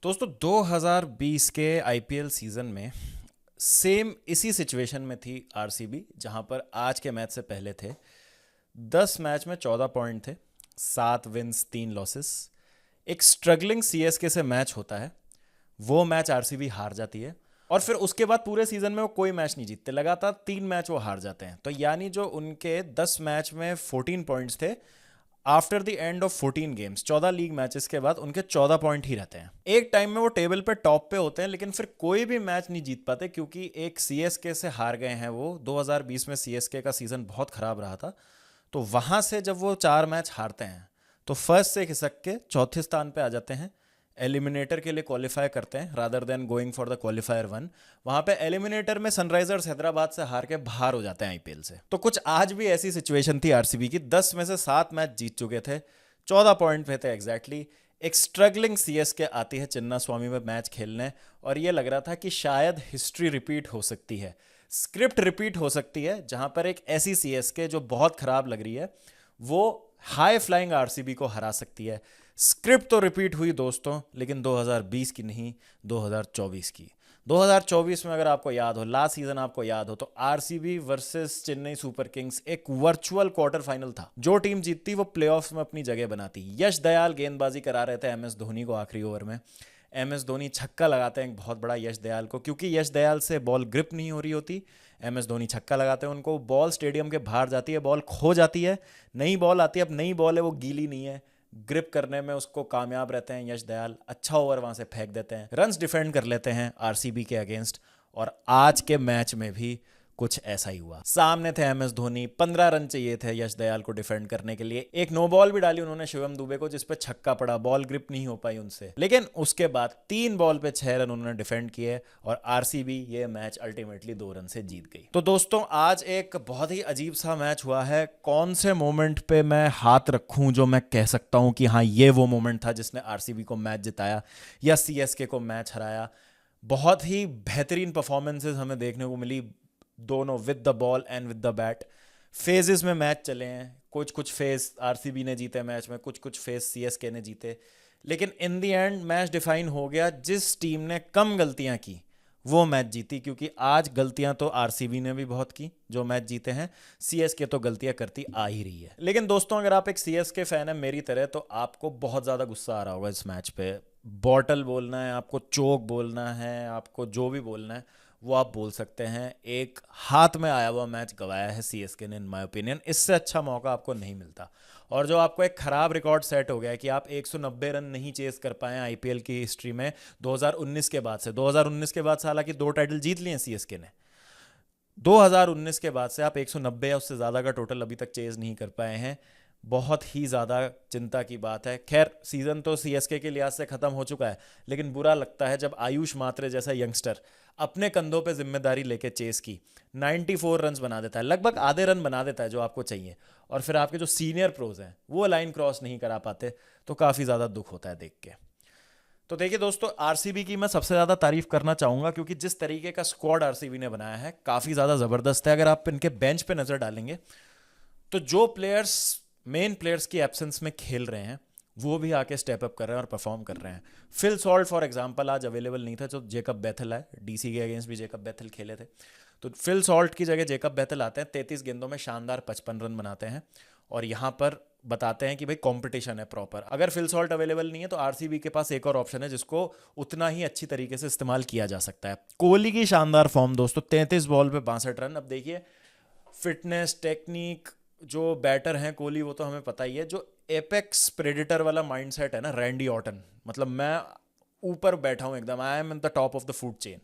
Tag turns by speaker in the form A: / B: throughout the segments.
A: दोस्तों 2020 के IPL season में सेम इसी सिचुएशन में थी आरसीबी, जहां पर आज के मैच से पहले थे 10 मैच में 14 पॉइंट थे, 7 विन्स 3 लॉसेस। एक स्ट्रगलिंग सीएसके से मैच होता है, वो मैच आरसीबी हार जाती है और फिर उसके बाद पूरे सीजन में वो कोई मैच नहीं जीतते, लगातार 3 मैच वो हार जाते हैं। तो यानी जो उनके 10 मैच में 14 पॉइंट्स थे, after the end of 14 games, 14 league matches के बाद उनके 14 पॉइंट ही रहते हैं। एक टाइम में वो टेबल पे टॉप पे होते हैं, लेकिन फिर कोई भी मैच नहीं जीत पाते क्योंकि एक सीएसके से हार गए हैं वो। 2020 में सीएसके का सीजन बहुत खराब रहा था, तो वहां से जब वो 4 मैच हारते हैं तो फर्स्ट से खिसक के चौथे स्थान पे आ जाते हैं। एलिमिनेटर के लिए क्वालिफाई करते हैं rather than going for the qualifier 1। वहां पे एलिमिनेटर में सनराइजर्स हैदराबाद से हार के बाहर हो जाते हैं आईपीएल से। तो कुछ आज भी ऐसी सिचुएशन थी आरसीबी की, 10 में से 7 मैच जीत चुके थे, 14 पॉइंट पे थे एग्जैक्टली। एक स्ट्रगलिंग सीएसके आती है चिन्ना स्वामी में मैच खेलने, और ये लग रहा था कि शायद हिस्ट्री रिपीट हो सकती है, स्क्रिप्ट रिपीट हो सकती है, जहां पर एक ऐसी सीएसके जो बहुत खराब लग रही है वो हाई फ्लाइंग आरसीबी को हरा सकती है। स्क्रिप्ट तो रिपीट हुई दोस्तों, लेकिन 2020 की नहीं, 2024 की। 2024 में अगर आपको याद हो, लास्ट सीजन आपको याद हो, तो RCB versus Chennai super Kings एक वर्चुअल क्वार्टर फाइनल था। जो टीम जीतती वो प्लेऑफ्स में अपनी जगह बनाती। यश दयाल गेंदबाजी करा रहे थे एमएस धोनी को आखिरी ओवर में। एमएस धोनी छक्का लगाते हैं एक बहुत बड़ा यश दयाल को, क्योंकि यश दयाल से बॉल ग्रिप नहीं हो रही होती। एमएस धोनी छक्का लगाते हैं उनको, बॉल स्टेडियम के बाहर जाती है, बॉल खो जाती है, नई बॉल आती है। अब नई बॉल है, वो गीली नहीं है, ग्रिप करने में उसको कामयाब रहते हैं यश दयाल। अच्छा ओवर वहां से फेंक देते हैं, रन्स डिफेंड कर लेते हैं आरसीबी के अगेंस्ट। और आज के मैच में भी कुछ ऐसा ही हुआ। सामने थे एमएस धोनी, 15 रन चाहिए थे यश दयाल को डिफेंड करने के लिए। एक नो बॉल भी डाली उन्होंने शिवम दुबे को, जिस पे छक्का पड़ा, बॉल ग्रिप नहीं हो पाई उनसे। लेकिन उसके बाद 3 बॉल पे 6 रन उन्होंने डिफेंड किए और आरसीबी ये मैच अल्टीमेटली 2 रन से जीत गई। तो दोस्तों आज एक बहुत ही अजीब सा मैच हुआ है। कौन से मोमेंट पे मैं हाथ रखूं जो मैं कह सकता हूं कि हाँ ये वो मोमेंट था जिसने आरसीबी को मैच जिताया या सीएसके को मैच हराया। बहुत ही बेहतरीन परफॉर्मेंसेस हमें देखने को मिली, दोनों with the ball and with the bat. Phases में मैच चले हैं, कुछ कुछ फेज आरसीबी ने जीते मैच में, कुछ कुछ फेज सीएसके ने जीते। लेकिन in the end match define हो गया, जिस टीम ने कम गलतियां की वो मैच जीती। क्योंकि आज गलतियां तो आरसीबी ने भी बहुत की जो मैच जीते हैं, सीएसके तो गलतियां करती आ ही रही है। लेकिन दोस्तों अगर आप एक सीएसके फैन है मेरी तरह, तो आपको बहुत ज़्यादा गुस्सा आ रहा होगा इस मैच पे। बॉटल बोलना है आपको, चोक बोलना है आपको, जो भी बोलना है वो आप बोल सकते हैं। एक हाथ में आया हुआ मैच गवाया है सीएसके ने, इन माय ओपिनियन। इससे अच्छा मौका आपको नहीं मिलता। और जो आपको एक खराब रिकॉर्ड सेट हो गया है कि आप 190 रन नहीं चेस कर पाए आईपीएल की हिस्ट्री में 2019 के बाद से। 2019 के बाद से हालांकि 2 टाइटल जीत लिए हैं सीएसके ने, 2019 के बाद से आप 190 या उससे ज़्यादा का टोटल अभी तक चेज नहीं कर पाए हैं। बहुत ही ज़्यादा चिंता की बात है। खैर सीज़न तो सीएसके के लिहाज से ख़त्म हो चुका है, लेकिन बुरा लगता है जब आयुष मात्रे जैसा यंगस्टर अपने कंधों पे जिम्मेदारी लेके चेस की 94 रन्स बना देता है, लगभग आधे रन बना देता है जो आपको चाहिए, और फिर आपके जो सीनियर प्रोज हैं वो लाइन क्रॉस नहीं करा पाते, तो काफ़ी ज़्यादा दुख होता है देख के। तो देखिए दोस्तों, आरसीबी की मैं सबसे ज़्यादा तारीफ करना चाहूँगा, क्योंकि जिस तरीके का स्क्वाड आरसीबी ने बनाया है काफ़ी ज़्यादा ज़बरदस्त है। अगर आप इनके बेंच पे नज़र डालेंगे तो जो प्लेयर्स मेन प्लेयर्स की एब्सेंस में खेल रहे हैं वो भी आके स्टेप अप कर रहे हैं और परफॉर्म कर रहे हैं। फिल सॉल्ट फॉर एग्जांपल आज अवेलेबल नहीं था, जो जेकब बेथल है, डीसी के अगेंस्ट भी जेकब बेथल खेले थे, तो फिल सॉल्ट की जगह जेकब बेथल आते हैं, 33 गेंदों में शानदार 55 रन बनाते हैं। और यहाँ पर बताते हैं कि भाई कंपटीशन है प्रॉपर। अगर फिल सॉल्ट अवेलेबल नहीं है तो आरसीबी के पास एक और ऑप्शन है जिसको उतना ही अच्छी तरीके से इस्तेमाल किया जा सकता है। कोहली की शानदार फॉर्म दोस्तों, 33 बॉल पे 62 रन। अब देखिए फिटनेस, टेक्निक, जो बैटर हैं कोहली वो तो हमें पता ही है। जो एपेक्स प्रेडिटर वाला माइंडसेट है ना रैंडी ऑर्टन, मतलब मैं ऊपर बैठा हूं एकदम, I am in the top of the food chain,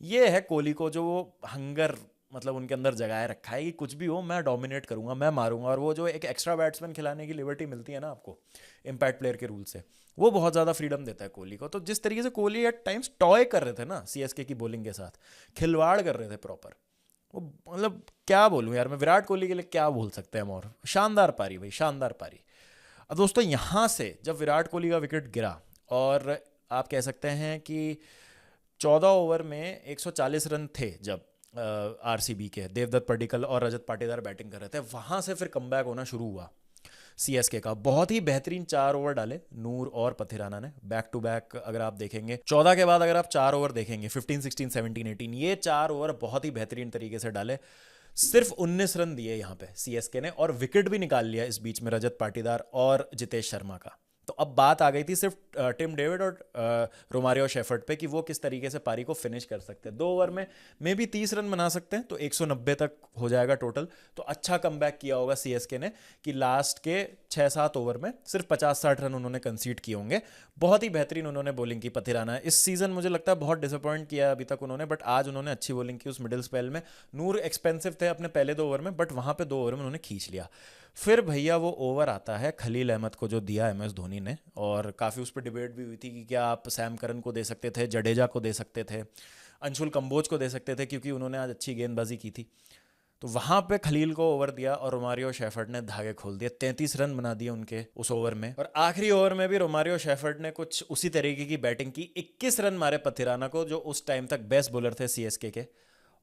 A: ये है कोहली को जो वो हंगर मतलब उनके अंदर जगाए रखा है कि कुछ भी हो मैं डोमिनेट करूंगा, मैं मारूंगा। और वो जो एक एक्स्ट्रा बैट्समैन खिलाने की लिबर्टी मिलती है ना आपको इम्पैक्ट प्लेयर के रूल से, वो बहुत ज़्यादा फ्रीडम देता है कोहली को। तो जिस तरीके से कोहली एट टाइम्स टॉय कर रहे थे ना सीएसके की बॉलिंग के साथ, खिलवाड़ कर रहे थे प्रॉपर, वो मतलब क्या बोलूं यार मैं, विराट कोहली के लिए क्या बोल सकते हैं हम। और शानदार पारी भाई, शानदार पारी। अब दोस्तों यहाँ से जब विराट कोहली का विकेट गिरा, और आप कह सकते हैं कि 14 ओवर में 140 रन थे जब आरसीबी के देवदत्त पडिक्कल और रजत पाटीदार बैटिंग कर रहे थे, वहां से फिर कमबैक होना शुरू हुआ। सीएसके का। बहुत ही बेहतरीन 4 ओवर डाले नूर और पथिराना ने बैक टू बैक। अगर आप देखेंगे 14 के बाद अगर आप 4 ओवर देखेंगे 15, 16, 17, 18, ये 4 ओवर बहुत ही बेहतरीन तरीके से डाले। सिर्फ 19 रन दिए यहाँ पे सीएसके ने, और विकेट भी निकाल लिया इस बीच में रजत पाटीदार और जितेश शर्मा का। तो अब बात आ गई थी सिर्फ टिम डेविड और रोमारियो शेफर्ड पे कि वो किस तरीके से पारी को फिनिश कर सकते हैं। 2 ओवर में मे भी 30 रन बना सकते हैं, तो 190 तक हो जाएगा टोटल। तो अच्छा कमबैक किया होगा सीएसके ने कि लास्ट के 6-7 ओवर में सिर्फ 50-60 रन उन्होंने कंसीड किए होंगे। बहुत ही बेहतरीन उन्होंने बॉलिंग की पथिराना। इस सीजन मुझे लगता है बहुत डिसअपॉइंट किया अभी तक उन्होंने, बट आज उन्होंने अच्छी बॉलिंग की उस मिडिल स्पेल में। नूर एक्सपेंसिव थे अपने पहले 2 ओवर में, बट वहाँ पे 2 ओवर में उन्होंने खींच लिया। फिर भैया वो ओवर आता है खलील अहमद को जो दिया एम एस धोनी ने, और काफ़ी उस पर डिबेट भी हुई थी कि क्या आप सैम करन को दे सकते थे, जडेजा को दे सकते थे, अंशुल कंबोज को दे सकते थे, क्योंकि उन्होंने आज अच्छी गेंदबाजी की थी। तो वहाँ पे खलील को ओवर दिया और रोमारियो शेफर्ड ने धागे खोल दिए। 33 रन बना दिए उनके उस ओवर में। और आखिरी ओवर में भी रोमारियो शेफर्ड ने कुछ उसी तरीके की बैटिंग की। 21 रन मारे पथिराना को, जो उस टाइम तक बेस्ट बॉलर थे सीएसके के,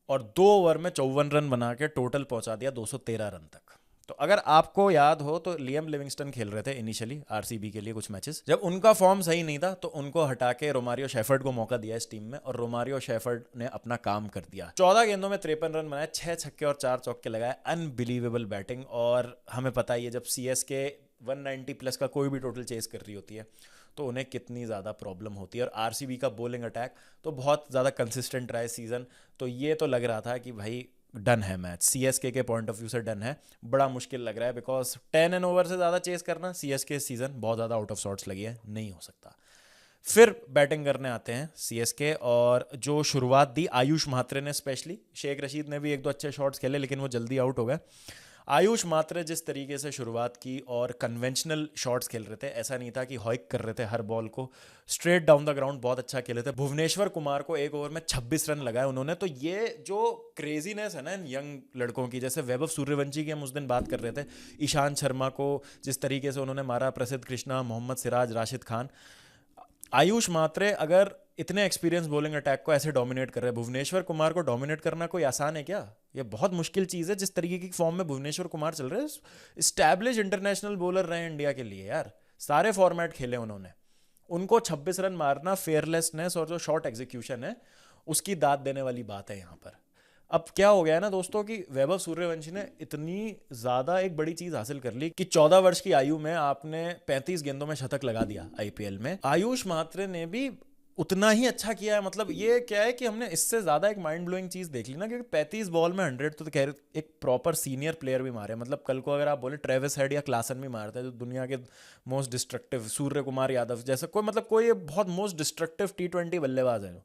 A: और 2 ओवर में 54 रन बना के टोटल पहुंचा दिया 213 रन तक। तो अगर आपको याद हो तो लियम लिविंगस्टन खेल रहे थे इनिशियली आरसीबी के लिए कुछ मैचेस। जब उनका फॉर्म सही नहीं था तो उनको हटा के रोमारियो शेफर्ड को मौका दिया इस टीम में, और रोमारियो शेफर्ड ने अपना काम कर दिया। 14 गेंदों में 53 रन बनाए, 6 छक्के और 4 चौके लगाए। Unbelievable batting. और हमें पता ही है जब सीएसके 190 प्लस का कोई भी टोटल चेस कर रही होती है तो उन्हें कितनी ज़्यादा प्रॉब्लम होती है। और आरसीबी का बॉलिंग अटैक तो बहुत ज़्यादा कंसिस्टेंट रहा है सीज़न। तो ये तो लग रहा था कि भाई डन है मैच, सीएसके के पॉइंट ऑफ व्यू से डन है। बड़ा मुश्किल लग रहा है बिकॉज 10 एंड ओवर से ज़्यादा चेस करना सीएसके सीज़न बहुत ज़्यादा आउट ऑफ सॉर्ट्स लगी है, नहीं हो सकता। फिर बैटिंग करने आते हैं सीएसके, और जो शुरुआत दी आयुष म्हात्रे ने स्पेशली, शेख रशीद ने भी 1-2 अच्छे शॉट्स खेले लेकिन वो जल्दी आउट हो गए। आयुष म्हात्रे जिस तरीके से शुरुआत की और कन्वेंशनल शॉट्स खेल रहे थे, ऐसा नहीं था कि हॉइक कर रहे थे हर बॉल को, स्ट्रेट डाउन द ग्राउंड बहुत अच्छा खेले थे। भुवनेश्वर कुमार को 1 ओवर में 26 रन लगाए उन्होंने। तो ये जो क्रेजीनेस है ना इन यंग लड़कों की, जैसे वैभव सूर्यवंशी की हम उस दिन बात कर रहे थे, ईशांत शर्मा को जिस तरीके से उन्होंने मारा, प्रसिद्ध कृष्णा, मोहम्मद सिराज, राशिद खान, आयुष म्हात्रे अगर इतने एक्सपीरियंस बॉलिंग अटैक को ऐसे डोमिनेट कर रहे हैं, भुवनेश्वर कुमार को डोमिनेट करना कोई आसान है क्या? ये बहुत मुश्किल चीज़ है। जिस तरीके की फॉर्म में भुवनेश्वर कुमार चल रहे हैं, इस्टेब्लिश इंटरनेशनल बॉलर रहे इंडिया के लिए यार, सारे फॉर्मेट खेले उन्होंने। उनको 26 रन मारना, फेयरलेसनेस और जो शॉट एग्जीक्यूशन है उसकी दाद देने वाली बात है यहाँ पर। अब क्या हो गया है ना दोस्तों कि वैभव सूर्यवंशी ने इतनी ज़्यादा एक बड़ी चीज़ हासिल कर ली कि 14 वर्ष की आयु में आपने 35 गेंदों में शतक लगा दिया आईपीएल में। आयुष म्हात्रे ने भी उतना ही अच्छा किया है। मतलब ये क्या है कि हमने इससे ज़्यादा एक माइंड ब्लोइंग चीज़ देख ली ना, क्योंकि 35 बॉल में 100 तो कह रहे एक प्रॉपर सीनियर प्लेयर भी मारे। मतलब कल को अगर आप बोले ट्रेविस हेड या क्लासन भी मारते हैं, जो दुनिया के मोस्ट डिस्ट्रक्टिव, सूर्य कुमार यादव जैसा कोई, मतलब कोई बहुत मोस्ट डिस्ट्रक्टिव T20 बल्लेबाज है,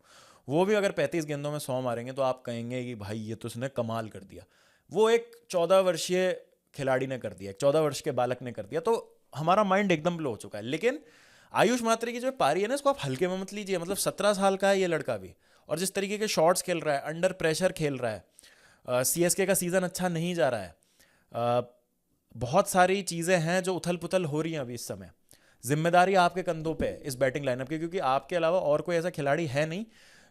A: वो भी अगर 35 गेंदों में 100 मारेंगे तो आप कहेंगे कि भाई ये तो उसने कमाल कर दिया। वो एक 14 वर्षीय खिलाड़ी ने कर दिया, एक 14 वर्ष के बालक ने कर दिया। तो हमारा माइंड एकदम ब्लो हो चुका है। लेकिन आयुष म्हात्रे की जो पारी है ना, इसको आप हल्के में मत लीजिए। मतलब 17 साल का है ये लड़का भी, और जिस तरीके के शॉट्स खेल रहा है, अंडर प्रेशर खेल रहा है, सीएसके का सीज़न अच्छा नहीं जा रहा है, बहुत सारी चीज़ें हैं जो उथल पुथल हो रही हैं अभी इस समय। जिम्मेदारी आपके कंधों पे है इस बैटिंग लाइनअप की, क्योंकि आपके अलावा और कोई ऐसा खिलाड़ी है नहीं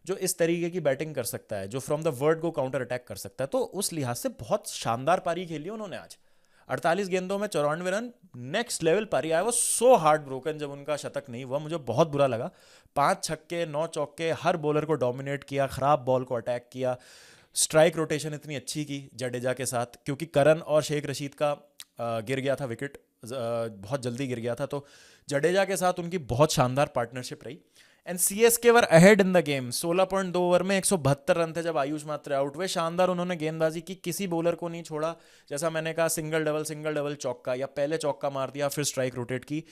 A: जो इस तरीके की बैटिंग कर सकता है, जो फ्रॉम द वर्ड को काउंटर अटैक कर सकता है। तो उस लिहाज से बहुत शानदार पारी खेली उन्होंने आज। 48 गेंदों में 94 रन, नेक्स्ट लेवल पारी। आया वो सो हार्ट ब्रोकन जब उनका शतक नहीं हुआ, मुझे बहुत बुरा लगा। 5 छक्के 9 चौके, हर बॉलर को डोमिनेट किया, खराब बॉल को अटैक किया, स्ट्राइक रोटेशन इतनी अच्छी की जडेजा के साथ, क्योंकि करन और शेख रशीद का गिर गया था विकेट, बहुत जल्दी गिर गया था। तो जडेजा के साथ उनकी बहुत शानदार पार्टनरशिप रही। And CSK were ahead in the game. 16.2 over में 172 रन थे जब आयुष म्हात्रे आउट हुए। शानदार उन्होंने गेंदबाजी की, किसी बॉलर को नहीं छोड़ा। जैसा मैंने कहा, सिंगल डबल चौका, या पहले चौका मार दिया फिर स्ट्राइक रोटेट की।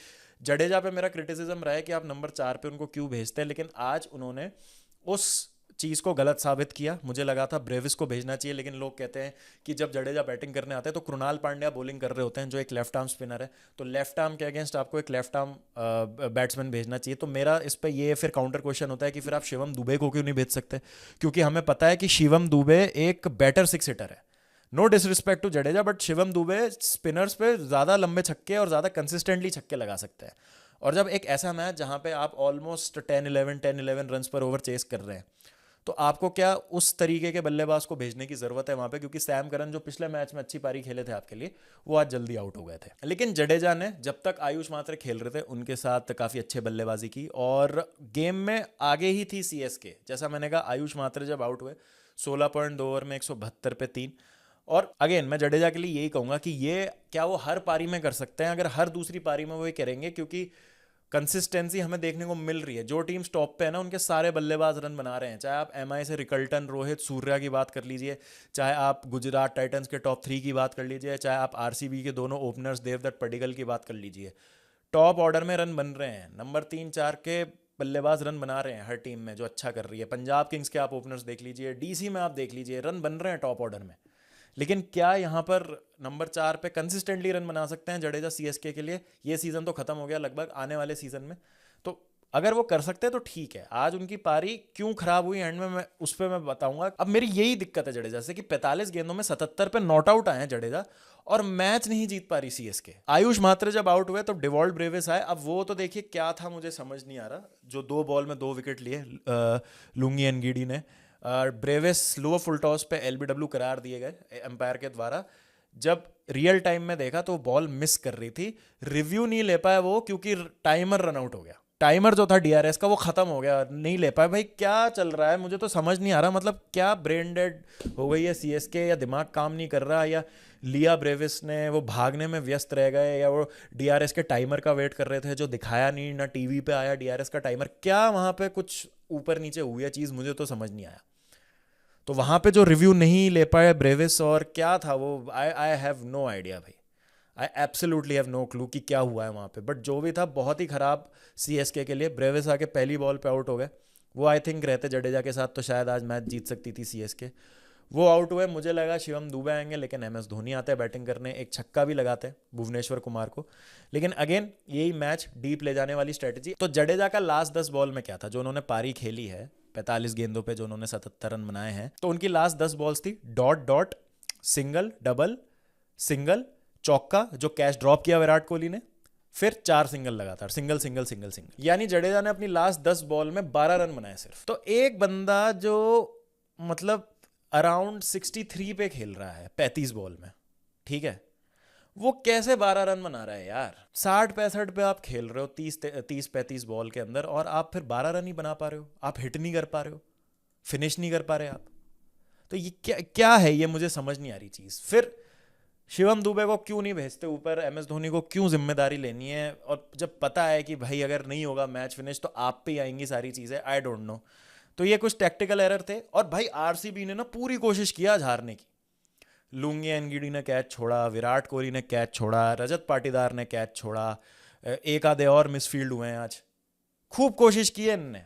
A: जडेजा पे मेरा क्रिटिसिज्म रहा है कि आप नंबर 4 पे उनको क्यों भेजते हैं, लेकिन आज उन्होंने उस चीज़ को गलत साबित किया। मुझे लगा था ब्रेविस को भेजना चाहिए, लेकिन लोग कहते हैं कि जब जडेजा बैटिंग करने आते हैं तो कृणाल पांड्या बॉलिंग कर रहे होते हैं, जो एक लेफ्ट आर्म स्पिनर है। तो लेफ्ट आर्म के अगेंस्ट आपको एक लेफ्ट आर्म बैट्समैन भेजना चाहिए। तो मेरा इस पर ये फिर काउंटर क्वेश्चन होता है कि फिर आप शिवम दुबे को क्यों नहीं भेज सकते, क्योंकि हमें पता है कि शिवम दुबे एक बेटर 6 हिटर है। No disrespect to Jadeja, but Shivam Dube spinners पे ज़्यादा लंबे छक्के और ज़्यादा कंसिस्टेंटली छक्के लगा सकते हैं। और जब एक ऐसा मैच जहाँ पे आप ऑलमोस्ट 10-11 रन पर ओवर चेस कर रहे हैं, तो आपको क्या उस तरीके के बल्लेबाज को भेजने की जरूरत है वहां पे, क्योंकि सैम करन जो पिछले मैच में अच्छी पारी खेले थे आपके लिए, वो आज जल्दी आउट हो गए थे। लेकिन जडेजा ने जब तक आयुष मात्रे खेल रहे थे उनके साथ काफी अच्छे बल्लेबाजी की और गेम में आगे ही थी सीएसके। जैसा मैंने कहा, आयुष मात्रे जब आउट हुए 16.2 ओवर में 172 पे 3। और अगेन मैं जडेजा के लिए यही कहूंगा कि ये क्या वो हर पारी में कर सकते हैं? अगर हर दूसरी पारी में वो ये करेंगे, क्योंकि कंसिस्टेंसी हमें देखने को मिल रही है। जो टीम्स टॉप पे है ना, उनके सारे बल्लेबाज रन बना रहे हैं। चाहे आप एमआई से रिकल्टन, रोहित, सूर्या की बात कर लीजिए, चाहे आप गुजरात टाइटंस के टॉप 3 की बात कर लीजिए, चाहे आप आरसीबी के दोनों ओपनर्स देवदत्त पडिक्कल की बात कर लीजिए, टॉप ऑर्डर में रन बन रहे हैं। नंबर 3-4 के बल्लेबाज रन बना रहे हैं हर टीम में जो अच्छा कर रही है। पंजाब किंग्स के आप ओपनर्स देख लीजिए, डीसी में आप देख लीजिए, रन बन रहे हैं टॉप ऑर्डर में। लेकिन क्या यहाँ पर नंबर 4 पे कंसिस्टेंटली रन बना सकते हैं जडेजा सीएसके के लिए? ये सीजन तो खत्म हो गया लगभग, आने वाले सीजन में तो अगर वो कर सकते हैं तो ठीक है। आज उनकी पारी क्यों खराब हुई एंड में, मैं उस पर मैं बताऊंगा। अब मेरी यही दिक्कत है जडेजा से कि 45 गेंदों में 77 पे नॉट आउट आए हैं जडेजा और मैच नहीं जीत पा रही सीएसके। आयुष मात्रे जब आउट हुए तो डिवॉल्ट ब्रेविस आए। अब वो तो देखिए क्या था, मुझे समझ नहीं आ रहा, जो 2 बॉल में 2 विकेट लिए लुंगी एनगीडी ने। ब्रेविस लोअर फुल टॉस पे एलबीडब्ल्यू करार दिए गए एम्पायर के द्वारा। जब रियल टाइम में देखा तो बॉल मिस कर रही थी, रिव्यू नहीं ले पाया वो, क्योंकि टाइमर रन आउट हो गया। टाइमर जो था डीआरएस का वो खत्म हो गया, नहीं ले पाए। भाई क्या चल रहा है, मुझे तो समझ नहीं आ रहा। मतलब क्या ब्रेन डेड हो गई है सीएसके, या दिमाग काम नहीं कर रहा, या लिया ब्रेविस ने वो भागने में व्यस्त रह गए, या वो डीआरएस के टाइमर का वेट कर रहे थे जो दिखाया नहीं, ना टीवी पे आया डीआरएस का टाइमर। क्या वहां पे कुछ ऊपर नीचे हुई है चीज, मुझे तो समझ नहीं आया। तो वहां पे जो रिव्यू नहीं ले पाए ब्रेविस, और क्या था वो, आई हैव नो आइडिया भाई। I absolutely have no clue कि क्या हुआ है वहाँ पे। बट जो भी था बहुत ही ख़राब सीएसके के लिए। ब्रेविस आके पहली बॉल पे आउट हो गए। वो आई थिंक रहते जडेजा के साथ तो शायद आज मैच जीत सकती थी सीएसके। वो आउट हुए, मुझे लगा शिवम दुबे आएंगे, लेकिन एमएस धोनी आते हैं बैटिंग करने, एक छक्का भी लगाते हैं भुवनेश्वर कुमार को। लेकिन अगेन यही मैच डीप ले जाने वाली स्ट्रेटजी। तो जडेजा का लास्ट 10 बॉल में क्या था, जो उन्होंने पारी खेली है 45 गेंदों पे, जो उन्होंने 77 रन बनाए हैं, तो उनकी लास्ट 10 बॉल्स थी dot dot, single, double, single, चौका जो कैच ड्रॉप किया विराट कोहली ने, फिर 4 सिंगल लगातार, सिंगल सिंगल सिंगल सिंगल। यानी जडेजा ने अपनी लास्ट 10 बॉल में 12 रन बनाए सिर्फ। तो एक बंदा जो मतलब अराउंड 63 पे खेल रहा है 35 बॉल में, ठीक है, वो कैसे 12 रन बना रहा है यार? 60-65 पे आप खेल रहे हो 30-35 बॉल के अंदर, और आप फिर 12 रन ही बना पा रहे हो? आप हिट नहीं कर पा रहे हो, फिनिश नहीं कर पा रहे आप। तो ये क्या क्या है, ये मुझे समझ नहीं आ रही चीज़। फिर शिवम दुबे को क्यों नहीं भेजते ऊपर? एमएस धोनी को क्यों जिम्मेदारी लेनी है? और जब पता है कि भाई अगर नहीं होगा मैच फिनिश तो आप पे आएंगी सारी चीज़ें, आई डोंट नो। तो ये कुछ टैक्टिकल एरर थे। और भाई आरसीबी ने ना पूरी कोशिश किया आज हारने की। लुंगी एनगीडी ने कैच छोड़ा, विराट कोहली ने कैच छोड़ा, रजत पाटीदार ने कैच छोड़ा, एक आधे और मिसफील्ड हुए हैं आज। खूब कोशिश की है इनने,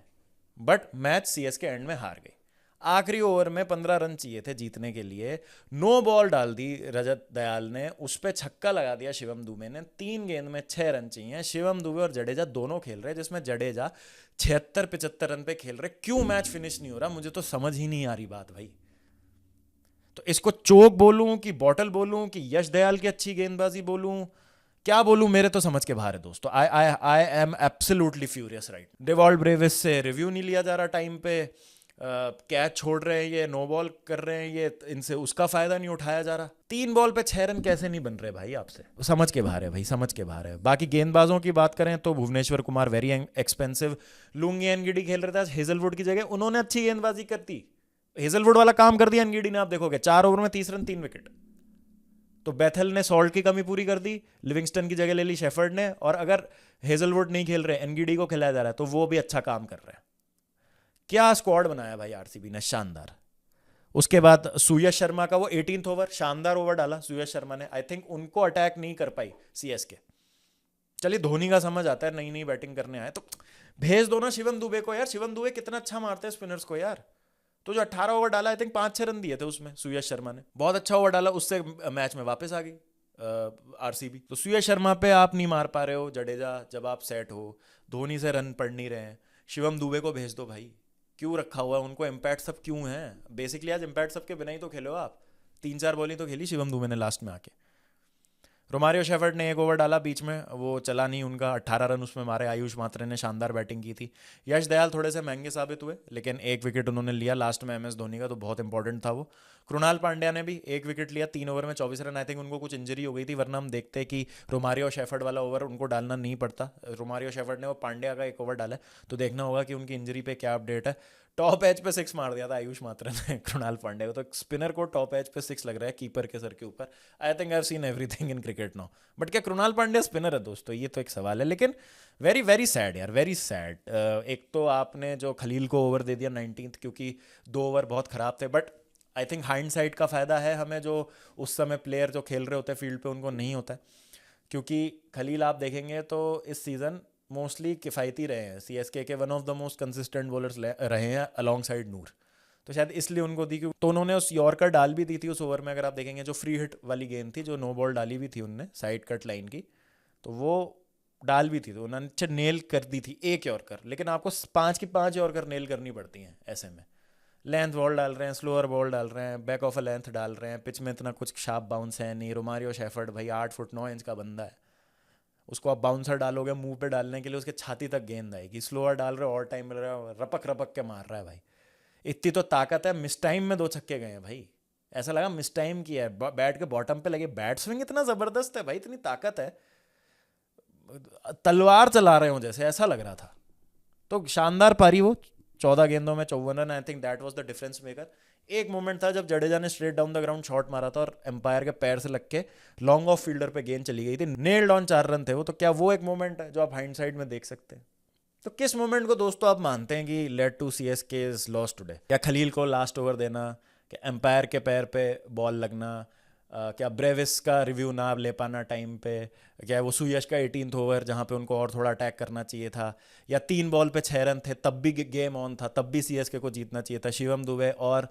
A: बट मैच सीएसके एंड में हार गई। आखिरी ओवर में 15 रन चाहिए थे जीतने के लिए, नो बॉल डाल दी रजत दयाल ने, उस पर छक्का लगा दिया शिवम दुबे ने। 3 गेंद में 6 रन चाहिए। शिवम दुबे और जडेजा दोनों खेल रहे, जिसमें जडेजा 76-75 रन पे खेल रहे। क्यों मैच फिनिश नहीं हो रहा, मुझे तो समझ ही नहीं आ रही बात भाई। तो इसको चोक बोलूं कि बॉटल बोलूं कि यश दयाल की अच्छी गेंदबाजी बोलूं, क्या बोलूं? मेरे तो समझ के बाहर है दोस्तों। I I I am absolutely furious right. Dewald Brevis से रिव्यू नहीं लिया जा रहा टाइम पे, कैच छोड़ रहे हैं ये, नो बॉल कर रहे हैं ये, इनसे उसका फायदा नहीं उठाया जा रहा। 3 बॉल पे 6 रन कैसे नहीं बन रहे भाई आपसे? समझ के बाहर है भाई, समझ के बाहर है। बाकी गेंदबाजों की बात करें तो Bhuvneshwar Kumar very expensive. Lungi Ngidi खेल रहे थे आज हेजलवुड की जगह, उन्होंने अच्छी गेंदबाजी करती, हेजलवुड वाला काम कर दिया एनगीडी ने। आप देखोगे 4 ओवर में 30 रन 3 विकेट। तो बेथल ने सॉल्ट की कमी पूरी कर दी, लिविंगस्टन की जगह ले ली शेफर्ड ने। और अगर हेजलवुड नहीं खेल रहे, एनगीडी को खिलाया जा रहा है, तो वो भी अच्छा काम कर रहे हैं। क्या स्क्वाड बनाया भाई आरसीबी ने, शानदार। उसके बाद सुयश शर्मा का वो 18th ओवर, शानदार ओवर डाला सुयश शर्मा ने। आई थिंक उनको अटैक नहीं कर पाई सीएसके। चलिए धोनी का समझ आता है, नई नई बैटिंग करने आए तो भेज दो ना शिवम दुबे को यार। शिवम दुबे कितना अच्छा मारते हैं स्पिनर्स को यार। तो जो 18 ओवर डाला, आई थिंक 5-6 रन दिए थे उसमें सुयश शर्मा ने, बहुत अच्छा ओवर डाला, उससे मैच में वापस आ गई आरसीबी। तो सुयश शर्मा पे आप नहीं मार पा रहे हो जडेजा, जब आप सेट हो, धोनी से रन पड़ नहीं रहे हैं, शिवम दुबे को भेज दो भाई। क्यों रखा हुआ है उनको? इम्पैक्ट सब क्यों है? बेसिकली आज इम्पैक्ट सब के बिना ही तो खेलो आप। 3-4 बॉलिंग तो खेली शिवम दुबे ने लास्ट में आके। रोमारियो शेफर्ड ने एक ओवर डाला बीच में, वो चला नहीं उनका, 18 रन उसमें मारे। आयुष मात्रे ने शानदार बैटिंग की थी। यश दयाल थोड़े से महंगे साबित हुए, लेकिन एक विकेट उन्होंने लिया लास्ट में एमएस धोनी का, तो बहुत इंपॉर्टेंट था वो। कृणाल पांड्या ने भी एक विकेट लिया 3 ओवर में 24 रन। आई थिंक उनको कुछ इंजरी हो गई थी, वरना हम देखते कि रोमारियो शेफर्ड वाला ओवर उनको डालना नहीं पड़ता। रोमारियो शेफर्ड ने वो पांड्या का एक ओवर डाला है, तो देखना होगा कि उनकी इंजरी पे क्या अपडेट है। टॉप एज पे 6 मार दिया था आयुष मात्रा ने कृणाल पांड्या को, तो स्पिनर को टॉप एज पे 6 लग रहा है कीपर के सर के ऊपर। I think I have seen everything in cricket now. But क्या कृणाल पांड्या स्पिनर है दोस्तों, ये तो एक सवाल है। लेकिन वेरी वेरी सैड यार, वेरी सैड। एक तो आपने जो खलील को ओवर दे दिया 19th, क्योंकि 2 ओवर बहुत ख़राब थे। बट आई थिंक हाइंडसाइट का फ़ायदा है हमें, जो उस समय प्लेयर जो खेल रहे होते हैं फील्ड पे उनको नहीं होता है। क्योंकि खलील आप देखेंगे तो इस सीज़न मोस्टली किफ़ायती रहे हैं, सीएसके के one of the most consistent bowlers रहे हैं अलॉन्ग साइड नूर। तो शायद इसलिए उनको दी, तो उन्होंने उस यॉर्कर डाल भी दी थी उस ओवर में। अगर आप देखेंगे जो फ्री हिट वाली गेंद थी, जो नो बॉल डाली भी थी उनने साइड कट लाइन की, तो वो डाल भी थी, तो उन्होंने नेल कर दी थी एक यॉर्कर। लेकिन आपको 5 की 5 यॉर्कर नेल करनी पड़ती हैं ऐसे में। लेंथ बॉल डाल रहे हैं, स्लोअर बॉल डाल रहे हैं, बैक ऑफ अ लेंथ डाल रहे हैं, पिच में इतना कुछ शार्प बाउंस है नहीं। रोमारियो शेफर्ड भाई 8 फुट 9 इंच का बंदा है, उसको आप बाउंसर डालोगे मुंह पे डालने के लिए, उसके छाती तक गेंद आएगी। स्लोअर डाल रहे हो और टाइम मिल रहा है, रपक रपक के मार रहा है भाई। इतनी तो ताकत है, मिस टाइम में 2 छक्के गए हैं भाई। ऐसा लगा मिस टाइम किया है, बैट के बॉटम पे लगे। बैट स्विंग इतना ज़बरदस्त है भाई, इतनी ताकत है, तलवार चला रहे हो जैसे, ऐसा लग रहा था। तो शानदार पारी वो, 14 गेंदों में 54 run. I think that was the difference maker. एक मोमेंट था जब जडेजा ने straight down the ground shot मारा था और एम्पायर के पैर से लग के लॉन्ग ऑफ फील्डर पे गेंद चली गई थी, नेल्ड ऑन 4 रन थे वो। तो क्या वो एक मोमेंट है जो आप हाइंडसाइड में देख सकते हैं? तो किस मोमेंट को दोस्तों आप मानते हैं कि lead to CSK is loss today? क्या खलील को लास्ट ओवर देना, क्या एम्पायर के पैर पे बॉल लगना, क्या ब्रेविस का रिव्यू ना ले पाना टाइम पे, क्या वो सुयश का 18th ओवर जहाँ पे उनको और थोड़ा अटैक करना चाहिए था, या 3 बॉल पे 6 रन थे तब भी गेम ऑन था, तब भी सीएसके को जीतना चाहिए था। शिवम दुबे और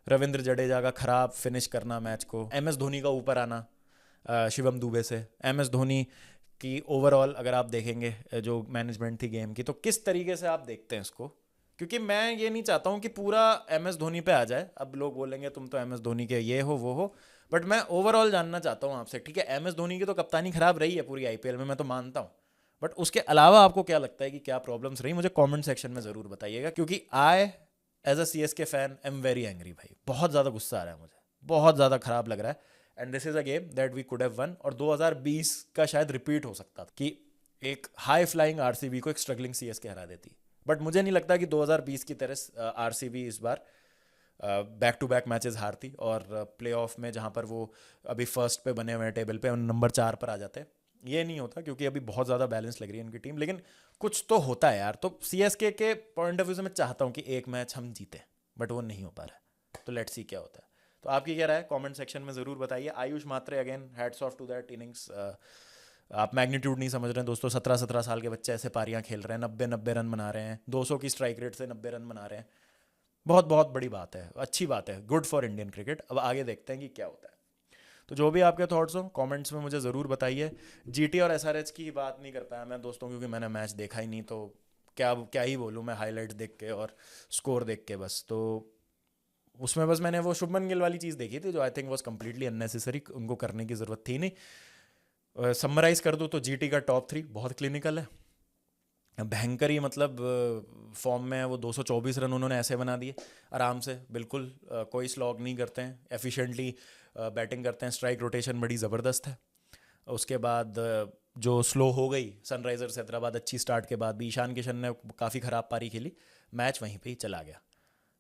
A: रविंद्र जडेजा का खराब फिनिश करना मैच को, एमएस धोनी का ऊपर आना शिवम दुबे से, एमएस धोनी की ओवरऑल अगर आप देखेंगे जो मैनेजमेंट थी गेम की, तो किस तरीके से आप देखते हैं इसको? क्योंकि मैं ये नहीं चाहता हूँ कि पूरा एमएस धोनी पे आ जाए। अब लोग बोलेंगे तुम तो एमएस धोनी के ये हो वो हो, बट मैं ओवरऑल जानना चाहता हूँ आपसे। ठीक है, एमएस धोनी की तो कप्तानी खराब रही है पूरी आईपीएल में, मैं तो मानता हूँ। बट उसके अलावा आपको क्या लगता है कि क्या प्रॉब्लम्स रही? मुझे कमेंट सेक्शन में ज़रूर बताइएगा, क्योंकि I as a CSK fan am very angry भाई। बहुत ज़्यादा गुस्सा आ रहा है मुझे, बहुत ज़्यादा खराब लग रहा है। And this is a game that we could have won, और 2020 का शायद रिपीट हो सकता था कि एक हाई फ्लाइंग आरसीबी को एक स्ट्रगलिंग सीएसके हरा देती। बट मुझे नहीं लगता कि 2020 की तरह आरसीबी इस बार बैक टू बैक मैचेस हारती, और प्ले ऑफ में जहाँ पर वो अभी फर्स्ट पे बने हुए हैं टेबल पे, नंबर 4 पर आ जाते हैं। ये नहीं होता, क्योंकि अभी बहुत ज़्यादा बैलेंस लग रही है उनकी टीम। लेकिन कुछ तो होता है यार। तो सीएसके के पॉइंट ऑफ व्यू से मैं चाहता हूँ कि एक मैच हम जीते, बट वो नहीं हो पा रहा है। तो लेट्स सी क्या होता है। तो आपकी क्या राय है कमेंट सेक्शन में ज़रूर बताइए। Ayush Mhatre again hats off to that innings. आप मैग्नीट्यूड नहीं समझ रहे हैं दोस्तों। 17-17 साल के बच्चे ऐसे पारियां खेल रहे हैं, 90-90 रन बना रहे हैं, 200 की स्ट्राइक रेट से 90 रन बना रहे हैं। बहुत बहुत बड़ी बात है, अच्छी बात है, गुड फॉर इंडियन क्रिकेट। अब आगे देखते हैं कि क्या होता है। तो जो भी आपके थॉट्स हो कमेंट्स में मुझे ज़रूर बताइए। जीटी और एसआरएच की बात नहीं कर पाया मैं दोस्तों, क्योंकि मैंने मैच देखा ही नहीं, तो क्या क्या ही बोलूँ मैं हाईलाइट्स देख के और स्कोर देख के बस। तो उसमें बस मैंने वो शुभमन गिल वाली चीज़ देखी थी, जो I think was completely unnecessary, उनको करने की ज़रूरत थी नहीं। समराइज़ कर दूँ तो जीटी का टॉप 3 बहुत क्लिनिकल है, भयंकर ही, मतलब फॉर्म में है वो। 224 रन उन्होंने ऐसे बना दिए आराम से, बिल्कुल कोई स्लॉग नहीं करते हैं, एफिशिएंटली बैटिंग करते हैं, स्ट्राइक रोटेशन बड़ी ज़बरदस्त है। उसके बाद जो स्लो हो गई सनराइजर्स हैदराबाद अच्छी स्टार्ट के बाद भी, ईशान किशन ने काफ़ी ख़राब पारी खेली, मैच वहीं पे ही चला गया।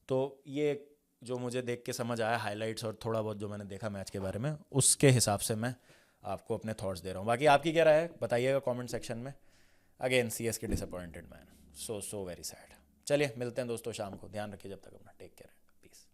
A: तो ये जो मुझे देख के समझ आया हाइलाइट्स और थोड़ा बहुत जो मैंने देखा मैच के बारे में, उसके हिसाब से मैं आपको अपने थॉट्स दे रहा हूँ। बाकी आपकी क्या राय है बताइएगा कमेंट सेक्शन में। Again CSK disappointed man, so very sad. चलिए मिलते हैं दोस्तों शाम को, ध्यान रखिए जब तक अपना, टेक केयर, पीस।